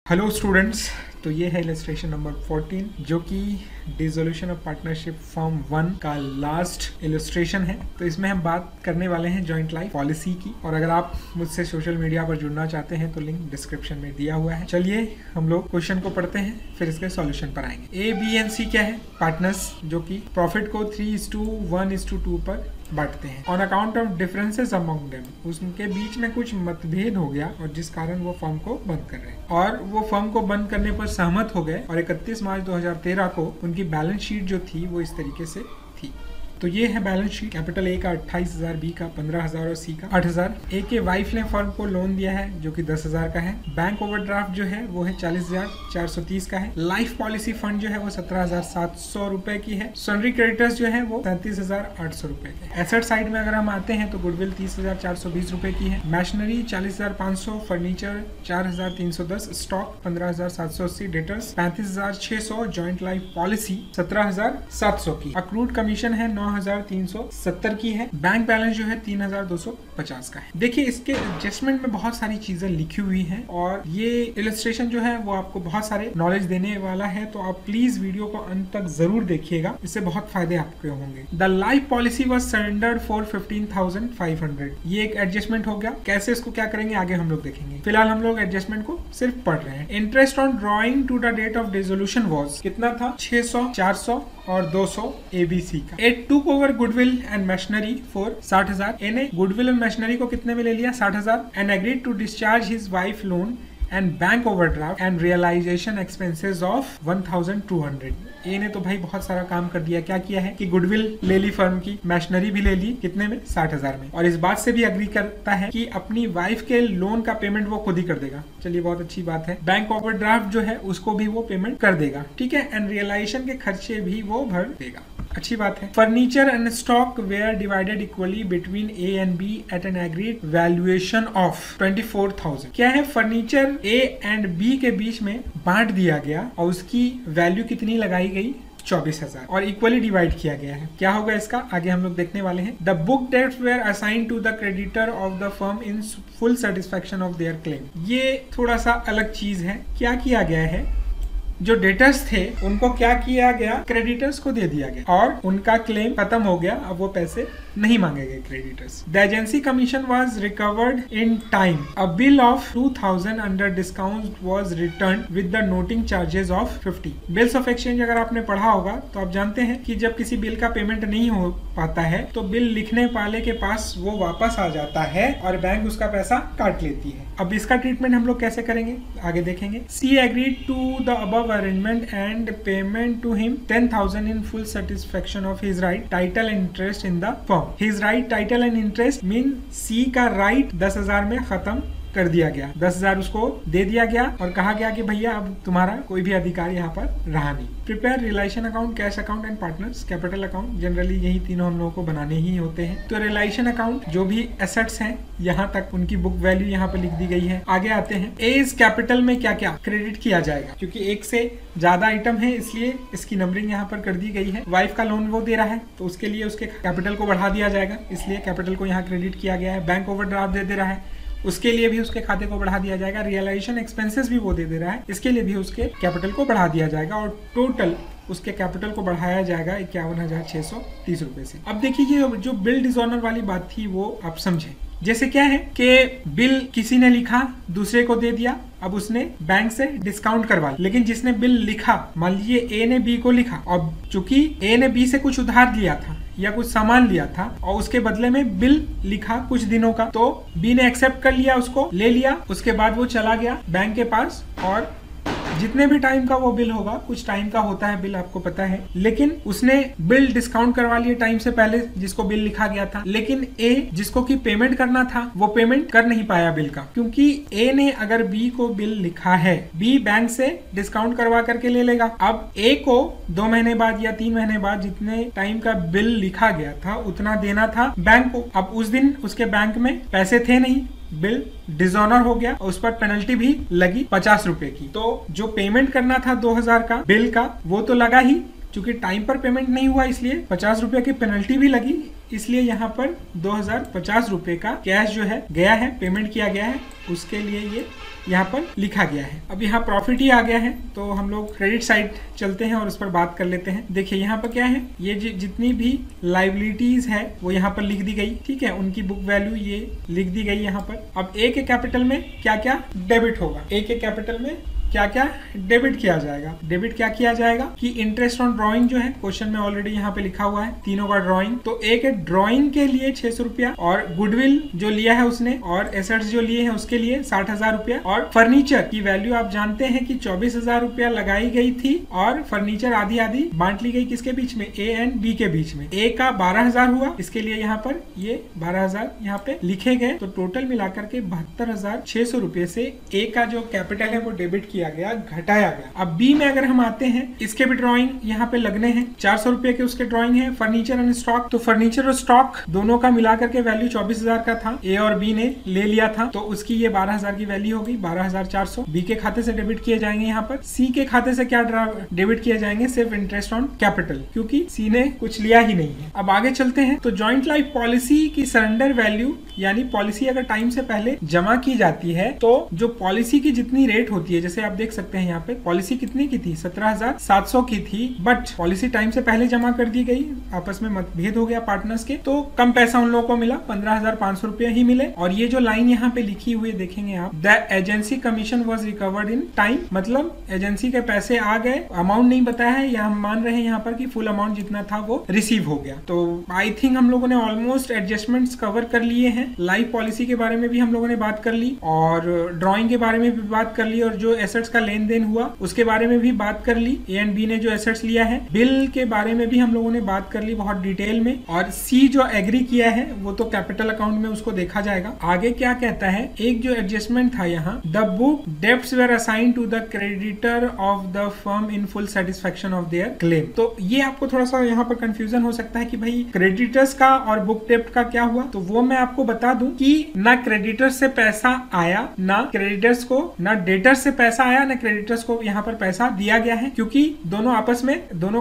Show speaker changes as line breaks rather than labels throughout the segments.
Hello students, तो ये है इलस्ट्रेशन नंबर 14 जो कि डिसोल्यूशन ऑफ पार्टनरशिप फॉर्म 1 का लास्ट इलस्ट्रेशन है। तो इसमें हम बात करने वाले हैं जॉइंट लाइफ पॉलिसी की, और अगर आप मुझसे सोशल मीडिया पर जुड़ना चाहते हैं तो लिंक डिस्क्रिप्शन में दिया हुआ है। चलिए हम लोग क्वेश्चन को पढ़ते हैं, फिर इसके सॉल्यूशन पर आएंगे। ए, बी एंड सी क्या है? पार्टनर्स जो कि प्रॉफिट को 3:1:2 पर बांटते हैं। On account of differences among them, उनके बीच में कुछ मतभेद हो गया और जिस कारण वो फर्म को बंद कर रहे हैं, और वो फर्म को बंद करने पर सहमत हो गए और 31 मार्च 2013 को उनकी बैलेंस शीट जो थी वो इस तरीके से थी। तो ये है बैलेंस शीट। कैपिटल ए का 28,000, बी का 15,000 और सी का 8,000। ए के वाइफ ने फर्म को लोन दिया है जो कि 10,000 का है। बैंक ओवरड्राफ्ट जो है वो है 40,430 का है। लाइफ पॉलिसी फंड जो है वो 17,700 रुपए की है। सन्ड्री क्रेडिटर्स जो है वो 37,800 रुपए के। एसेट साइड में अगर हम आते हैं तो गुडविल 30,420 रुपए की है। Machinery 40,500, furniture 4,310, stock 15,780, debtors 35,600, joint life policy 17,700 की। अक्रूड कमीशन है 9,370 की है। बैंक बैलेंस जो है 3,250 का है। देखिए इसके एडजस्टमेंट में बहुत सारी चीजें लिखी हुई हैं और ये इलस्ट्रेशन जो है वो आपको बहुत सारे नॉलेज देने वाला है, तो आप प्लीज वीडियो को अंत तक जरूर देखिएगा, इससे बहुत फायदे आपके होंगे। The life policy was surrendered for 15,500। ये एक एडजस्टमेंट हो गया। कैसे इसको क्या करेंगे आगे हम लोग देखेंगे। फिलहाल हम लोग एडजस्टमेंट को सिर्फ पढ़ रहे हैं। Interest on drawing to the date of dissolution was कितना था? 600, 400 और 200 ABC का। It took over goodwill and machinery for 60,000। इन्हें गुडविल और मशीनरी को कितने में ले लिया? 60,000। And agreed to discharge his wife loan and bank overdraft and realisation expenses of 1,200। A ने तो भाई बहुत सारा काम कर दिया। क्या किया है कि गुडविल ले ली फर्म की, मशीनरी भी ले ली, कितने में? 60,000 में। और इस बात से भी अग्री करता है कि अपनी वाइफ के लोन का पेमेंट वो खुद ही कर देगा। चलिए बहुत अच्छी बात है। बैंक ओवरड्राफ्ट जो है उसको भी वो पेमेंट कर देगा, ठीक है। एंड रियलाइजेशन के खर्चे भी वो भर देगा, अच्छी बात है। Furniture and stock were divided equally between A and B at an agreed valuation of 24,000। क्या है? फर्नीचर ए एंड बी के बीच में बांट दिया गया और उसकी वैल्यू कितनी लगाई गई? 24,000, और इक्वली डिवाइड किया गया है। क्या होगा इसका आगे हम लोग देखने वाले हैं। The book debts were assigned to the creditor of the firm in full satisfaction of their claim. ये थोड़ा सा अलग चीज है। क्या किया गया है? जो डेटर्स थे उनको क्या किया गया? क्रेडिटर्स को दे दिया गया और उनका क्लेम खत्म हो गया। अब वो पैसे नहीं मांगे गए creditors. The agency commission was recovered in time. A bill of 2,000 under discount was written with the noting charges of 50। Bills of exchange अगर आपने पढ़ा होगा तो आप जानते हैं कि जब किसी बिल का पेमेंट नहीं हो पाता है तो बिल लिखने वाले के पास वो वापस आ जाता है और बैंक उसका पैसा काट लेती है। अब इसका ट्रीटमेंट हम लोग कैसे करेंगे आगे देखेंगे। She agreed to the above arrangement and payment to him 10,000 in full satisfaction of his right, title and interest in the firm. His right, title and interest mean C का right 10,000 में खत्म कर दिया गया। 10,000 उसको दे दिया गया और कहा गया कि भैया अब तुम्हारा कोई भी अधिकार यहाँ पर रहा नहीं। Prepare realisation account, cash account and partners capital account. Generally यही तीनों हम लोगों को बनाने ही होते हैं। तो रिलेशन अकाउंट जो भी एसेट्स हैं यहाँ तक उनकी बुक वैल्यू यहाँ पर लिख दी गई है। आगे आते हैं। एज कैपिटल में क्या क्या क्रेडिट किया जाएगा, क्योंकि एक से ज्यादा आइटम है इसलिए इसकी नंबरिंग यहाँ पर कर दी गई है। वाइफ का लोन वो दे रहा है तो उसके लिए उसके कैपिटल को बढ़ा दिया जाएगा, इसलिए कैपिटल को यहाँ क्रेडिट किया गया है। बैंक ओवरड्राफ्ट दे रहा है, उसके लिए भी उसके खाते को बढ़ा दिया जाएगा। रियलाइजेशन एक्सपेंसेस भी वो दे रहा है, इसके लिए भी उसके कैपिटल को बढ़ा दिया जाएगा और टोटल उसके कैपिटल को बढ़ाया जाएगा 51,630 रुपए से। अब देखिए ये जो बिल डिसऑनर वाली बात थी वो आप समझे। जैसे क्या है कि बिल किसी ने लिखा दूसरे को दे दिया, अब उसने बैंक से डिस्काउंट करवा लिया, लेकिन जिसने बिल लिखा, मान लीजिए ए ने बी को लिखा और चूंकि ए ने बी से कुछ उधार लिया था या कुछ सामान लिया था और उसके बदले में बिल लिखा कुछ दिनों का, तो बी ने एक्सेप्ट कर लिया, उसको ले लिया। उसके बाद वो चला गया बैंक के पास और जितने भी टाइम का वो बिल होगा, कुछ टाइम का होता है बिल आपको पता है, लेकिन उसने बिल डिस्काउंट करवा लिया टाइम से पहले जिसको बिल लिखा गया था। लेकिन ए जिसको कि पेमेंट करना था वो पेमेंट कर नहीं पाया बिल का, क्योंकि ए ने अगर बी को बिल लिखा है, बी बैंक से डिस्काउंट करवा करके ले लेगा। अब ए को 2 महीने बाद या 3 महीने बाद जितने टाइम का बिल लिखा गया था उतना देना था बैंक को। अब उस दिन उसके बैंक में पैसे थे नहीं, बिल डिसऑनर हो गया और उस पर पेनल्टी भी लगी 50 रुपए की। तो जो पेमेंट करना था 2,000 का बिल का वो तो लगा ही, चूंकि टाइम पर पेमेंट नहीं हुआ इसलिए 50 रुपए की पेनल्टी भी लगी, इसलिए यहाँ पर 2,050 रुपए का कैश जो है गया है, पेमेंट किया गया है, उसके लिए ये यहाँ पर लिखा गया है। अब यहाँ प्रॉफिट ही आ गया है, तो हम लोग क्रेडिट साइड चलते हैं और उस पर बात कर लेते हैं। देखिए यहाँ पर क्या है, ये जितनी भी लाइबिलिटीज है वो यहाँ पर लिख दी गई, ठीक है, उनकी बुक वैल्यू ये लिख दी गई यहाँ पर। अब ए के कैपिटल में क्या क्या डेबिट होगा, ए के कैपिटल में क्या क्या डेबिट किया जाएगा। डेबिट क्या किया जाएगा कि इंटरेस्ट ऑन ड्राइंग जो है क्वेश्चन में ऑलरेडी यहाँ पे लिखा हुआ है, तीनों का ड्राइंग, तो एक ड्राइंग के लिए 600 रुपया, और गुडविल जो लिया है उसने और एसेट्स जो लिए हैं उसके लिए 60,000 रुपया, और फर्नीचर की वैल्यू आप जानते हैं कि 24,000 रुपया लगाई गई थी और फर्नीचर आधी आधी बांट ली गई किसके बीच में, ए एंड बी के बीच में। ए का 12,000 हुआ, इसके लिए यहाँ पर ये 12,000 यहाँ पे लिखे गए, तो टोटल मिलाकर के 72,600 रुपये से ए का जो कैपिटल है वो डेबिट किया गया, घटाया गया। अब बी में अगर हम आते हैं, इसके भी ड्राइंग यहाँ पे लगने हैं, 400 रुपए के उसके ड्राइंग है, फर्नीचर एंड स्टॉक, तो फर्नीचर और स्टॉक दोनों का मिलाकर के वैल्यू 24,000 का था, ए और बी ने ले लिया था, तो उसकी ये 12,000 की वैल्यू हो गई, 12,400 बी के खाते से डेबिट किए जाएंगे। यहाँ पर सी के खाते से क्या डेबिट किए जाएंगे, सिर्फ इंटरेस्ट ऑन कैपिटल, क्योंकि सी ने कुछ लिया ही नहीं है। अब आगे चलते हैं, तो जॉइंट लाइफ पॉलिसी की सरेंडर वैल्यू, यानी पॉलिसी अगर टाइम से पहले जमा की जाती है तो जो पॉलिसी की जितनी रेट होती है, जैसे आप देख सकते हैं यहाँ पे पॉलिसी कितनी की थी, 17,700 की थी, बट पॉलिसी टाइम से पहले जमा कर दी गई, आपस में मतभेद हो गया पार्टनर्स के, तो कम पैसा उन लोगों को मिला, 15,500 रुपया ही मिले। और ये जो लाइन यहाँ पे लिखी हुई देखेंगे आप, the agency commission was recovered in time, मतलब एजेंसी के पैसे आ गए, अमाउंट नहीं बताया है, या हम मान रहे हैं यहाँ पर कि फुल अमाउंट जितना था वो रिसीव हो गया। तो आई थिंक हम लोगों ने ऑलमोस्ट एडजस्टमेंट्स कवर कर लिए हैं। लाइफ पॉलिसी के बारे में भी हम लोगों ने बात कर ली, और ड्रॉइंग के बारे में भी बात कर ली, और जो एसेट्स का लेन देन हुआ उसके बारे में भी बात कर ली, ए एंड बी ने जो एसेट्स लिया है, बिल के बारे में भी हम लोगों ने बात कर ली बहुत डिटेल में, और सी जो एग्री किया है वो तो कैपिटल अकाउंट में उसको देखा जाएगा। आगे क्या कहता है, एक जो एडजस्टमेंट था यहाँ, the book debts were assign to the creditor of the firm in full satisfaction of their claim. तो ये आपको थोड़ा सा यहाँ पर कंफ्यूजन हो सकता है कि भाई क्रेडिटर्स का और बुक डेब्ट का क्या हुआ, तो वो मैं आपको बता दूं कि ना क्रेडिटर्स से पैसा आया, ना क्रेडिटर्स को, ना डेटर्स से पैसा आया, ना क्रेडिटर्स को यहाँ पर पैसा दिया गया है, क्योंकि दोनों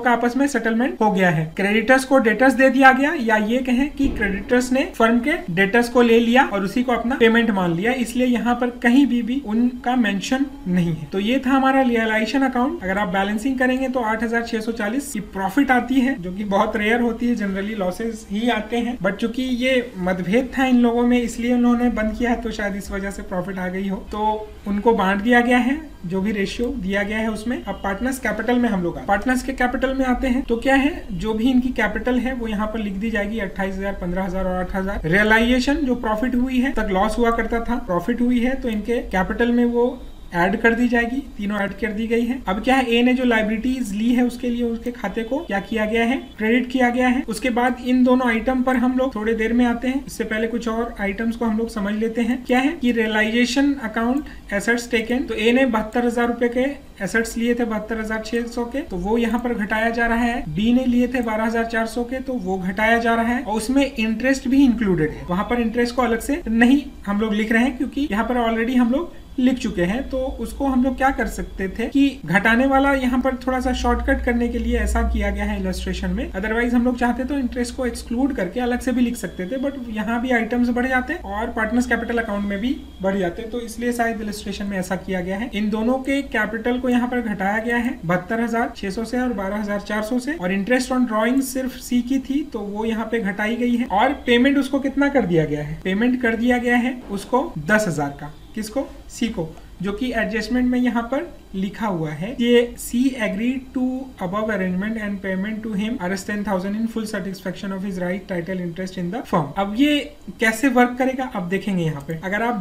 का आपस में सेटलमेंट हो गया है। क्रेडिटर्स को डेटर्स दे दिया गया, या ये कहें कि क्रेडिटर्स ने फर्म के डेटर्स को ले लिया और उसी को अपना पेमेंट मान लिया, इसलिए यहाँ पर कहीं भी उनका मेंशन नहीं है। तो ये था हमारा रियलाइजेशन अकाउंट। अगर आप बैलेंसिंग करेंगे तो 8,640 की प्रॉफिट आती है, जो कि बहुत रेयर होती है, जनरली लॉसेस ही आते हैं, बट चूंकि ये मतभेद था इन लोगों में इसलिए उन्होंने बंद किया है, तो शायद इस वजह से प्रॉफिट आ गई हो, तो उनको बांट दिया गया है जो भी रेशियो दिया गया है उसमें। अब पार्टनर्स कैपिटल में हम लोग पार्टनर्स के कैपिटल में आते हैं, तो क्या है, जो भी इनकी कैपिटल है वो यहाँ पर लिख दी जाएगी, 28,000, 15,000 और 8,000। रियलाइजेशन जो प्रॉफिट हुई है, तक लॉस हुआ करता था, प्रॉफिट हुई है तो इनके कैपिटल में वो ऐड कर दी जाएगी, तीनों ऐड कर दी गई है। अब क्या है, ए ने जो लाइबिलिटीज ली है उसके लिए उसके खाते को क्या किया गया है, क्रेडिट किया गया है। उसके बाद इन दोनों आइटम पर हम लोग थोड़ी देर में आते हैं, इससे पहले कुछ और आइटम्स को हम लोग समझ लेते हैं। क्या है कि रियलाइजेशन अकाउंट एसेट्स टेकन, तो ए ने 72,000 रुपए के एसेट्स लिए थे, 72,600 के, तो वो यहाँ पर घटाया जा रहा है। बी ने लिए थे 12,400 के, तो वो घटाया जा रहा है, और उसमें इंटरेस्ट भी इंक्लूडेड है। वहां पर इंटरेस्ट को अलग से नहीं हम लोग लिख रहे हैं, क्योंकि यहाँ पर ऑलरेडी हम लोग लिख चुके हैं, तो उसको हम लोग क्या कर सकते थे कि घटाने वाला यहाँ पर थोड़ा सा शॉर्टकट करने के लिए ऐसा किया गया है इलस्ट्रेशन में। अदरवाइज हम लोग चाहते तो इंटरेस्ट को एक्सक्लूड करके अलग से भी लिख सकते थे, बट यहाँ भी आइटम्स बढ़ जाते और पार्टनर्स कैपिटल अकाउंट में भी बढ़ जाते, तो इसलिए शायद इलस्ट्रेशन में ऐसा किया गया है। इन दोनों के कैपिटल को यहाँ पर घटाया गया है 72,600 से और 12,400 से, और इंटरेस्ट ऑन ड्रॉइंग सिर्फ सी की थी तो वो यहाँ पे घटाई गई है, और पेमेंट उसको कितना कर दिया गया है, पेमेंट कर दिया गया है उसको 10,000 का, किसको, सी को, जो कि एडजस्टमेंट में यहाँ पर लिखा हुआ है ये she agree to above arrangement and payment to him ₹10,000 in full satisfaction of his right title interest in the firm. अब ये कैसे वर्क करेगा, अब देखेंगे यहाँ पे। अगर आप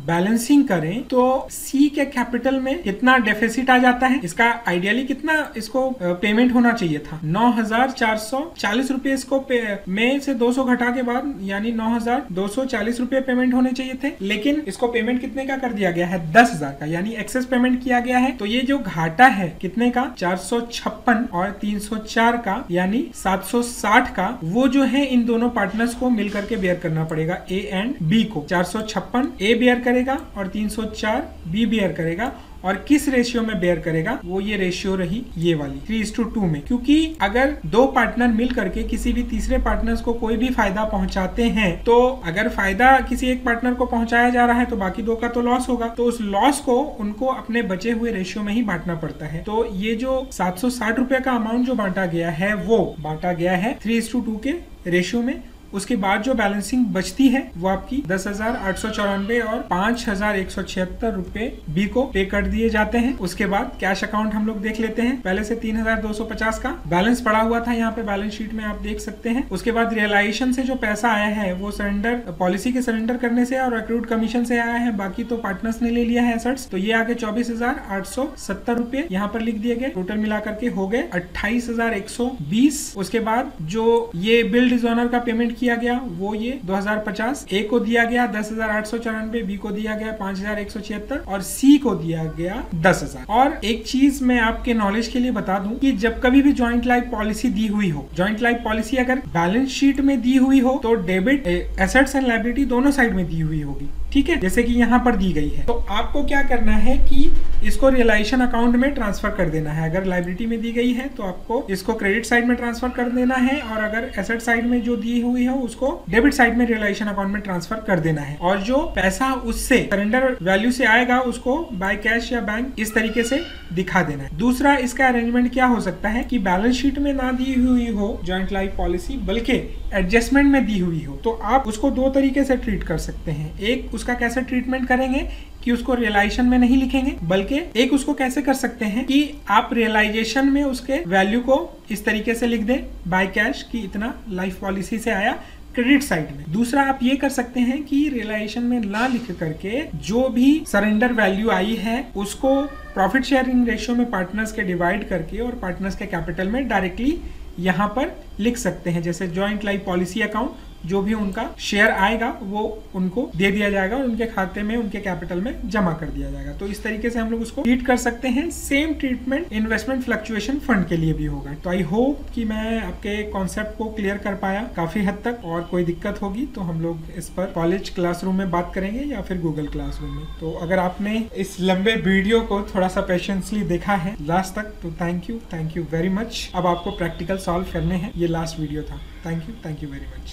बैलेंसिंग करें तो सी के कैपिटल में कितना डेफिसिट आ जाता है, इसका आइडियली कितना इसको पेमेंट होना चाहिए था, 9,440 रुपए इसको में से 200 घटा के बाद यानी 9,240 रुपए पेमेंट होने चाहिए थे, लेकिन इसको पेमेंट कितने का कर दिया गया है, 10,000 का, यानी एक्सेस पेमेंट किया गया है। तो ये जो घाटा है कितने का, 456 और 304 का, यानी 760 का, वो जो है इन दोनों पार्टनर्स को मिलकर के बेयर करना पड़ेगा, ए एंड बी को। 456 ए बेयर करेगा और 304 बी बेयर करेगा, और किस रेशियो में बेयर करेगा, वो ये रेशियो रही ये वाली 3:2 में। क्योंकि अगर दो पार्टनर मिल करके किसी भी तीसरे पार्टनर्स को कोई भी फायदा पहुंचाते हैं, तो अगर फायदा किसी एक पार्टनर को पहुंचाया जा रहा है तो बाकी दो का तो लॉस होगा, तो उस लॉस को उनको अपने बचे हुए रेशियो में ही बांटना पड़ता है। तो ये जो 760 रुपए का अमाउंट जो बांटा गया है वो बांटा गया है 3:2 के रेशियो में। उसके बाद जो बैलेंसिंग बचती है वो आपकी 10,894 और 5,176 रुपए बी को पे कर दिए जाते हैं। उसके बाद कैश अकाउंट हम लोग देख लेते हैं। पहले से 3,250 का बैलेंस पड़ा हुआ था, यहाँ पे बैलेंस शीट में आप देख सकते हैं। उसके बाद रियलाइजेशन से जो पैसा आया है वो सरेंडर पॉलिसी के सरेंडर करने से और अक्रूड कमीशन से आया है, बाकी तो पार्टनर्स ने ले लिया है एसेट्स। तो ये आगे 24,870 रुपए यहाँ पर लिख दिए गए। टोटल मिलाकर के हो गए 28,120। उसके बाद जो ये बिल डिसऑनर का पेमेंट किया गया वो ये 2,050 ए को दिया गया 10,894, बी को दिया गया 5,176 और सी को दिया गया 10,000। और एक चीज मैं आपके नॉलेज के लिए बता दूं कि जब कभी भी जॉइंट लाइफ पॉलिसी दी हुई हो, जॉइंट लाइफ पॉलिसी अगर बैलेंस शीट में दी हुई हो तो डेबिट एसेट्स एंड लायबिलिटी दोनों साइड में दी हुई होगी, ठीक है, जैसे कि यहाँ पर दी गई है। तो आपको क्या करना है कि इसको रियलाइजेशन अकाउंट में ट्रांसफर कर देना है। अगर लायबिलिटी में दी गई है तो आपको इसको क्रेडिट साइड में ट्रांसफर कर देना है, और अगर एसेट साइड में जो दी हुई है उसको डेबिट साइड में रियलाइजेशन अकाउंट में ट्रांसफर कर देना है। और जो पैसा उससे सरेंडर वैल्यू से आएगा उसको बाय कैश या बैंक इस तरीके से दिखा देना है। दूसरा इसका अरेंजमेंट क्या हो सकता है कि बैलेंस शीट में ना दी हुई हो जॉइंट लाइफ पॉलिसी, बल्कि एडजस्टमेंट में दी हुई हो, तो आप उसको दो तरीके से ट्रीट कर सकते हैं। एक उसका कैसे ट्रीटमेंट करेंगे कि उसको रियलाइजेशन में नहीं लिखेंगे, बल्कि एक उसको कैसे कर सकते हैं कि आप रियलाइजेशन में उसके वैल्यू को इस तरीके से लिख दें बाय कैश कि इतना लाइफ पॉलिसी से आया क्रेडिट साइड में। दूसरा आप ये कर सकते हैं कि रियलाइजेशन में ना लिख करके जो भी सरेंडर वैल्यू आई है उसको प्रॉफिट शेयरिंग रेशियो में पार्टनर्स के डिवाइड करके और पार्टनर्स के कैपिटल में डायरेक्टली यहाँ पर लिख सकते हैं। जैसे जॉइंट लाइफ पॉलिसी अकाउंट, जो भी उनका शेयर आएगा वो उनको दे दिया जाएगा और उनके खाते में उनके कैपिटल में जमा कर दिया जाएगा। तो इस तरीके से हम लोग उसको ट्रीट कर सकते हैं। Same treatment investment fluctuation fund के लिए भी होगा। तो आई होप कि मैं आपके कॉन्सेप्ट को क्लियर कर पाया काफी हद तक, और कोई दिक्कत होगी तो हम लोग इस पर कॉलेज क्लासरूम में बात करेंगे या फिर गूगल क्लासरूम में। तो अगर आपने इस लंबे वीडियो को थोड़ा सा पेशेंसली देखा है लास्ट तक तो थैंक यू वेरी मच। अब आपको प्रैक्टिकल सॉल्व करने हैं, ये लास्ट वीडियो था। Thank you very much.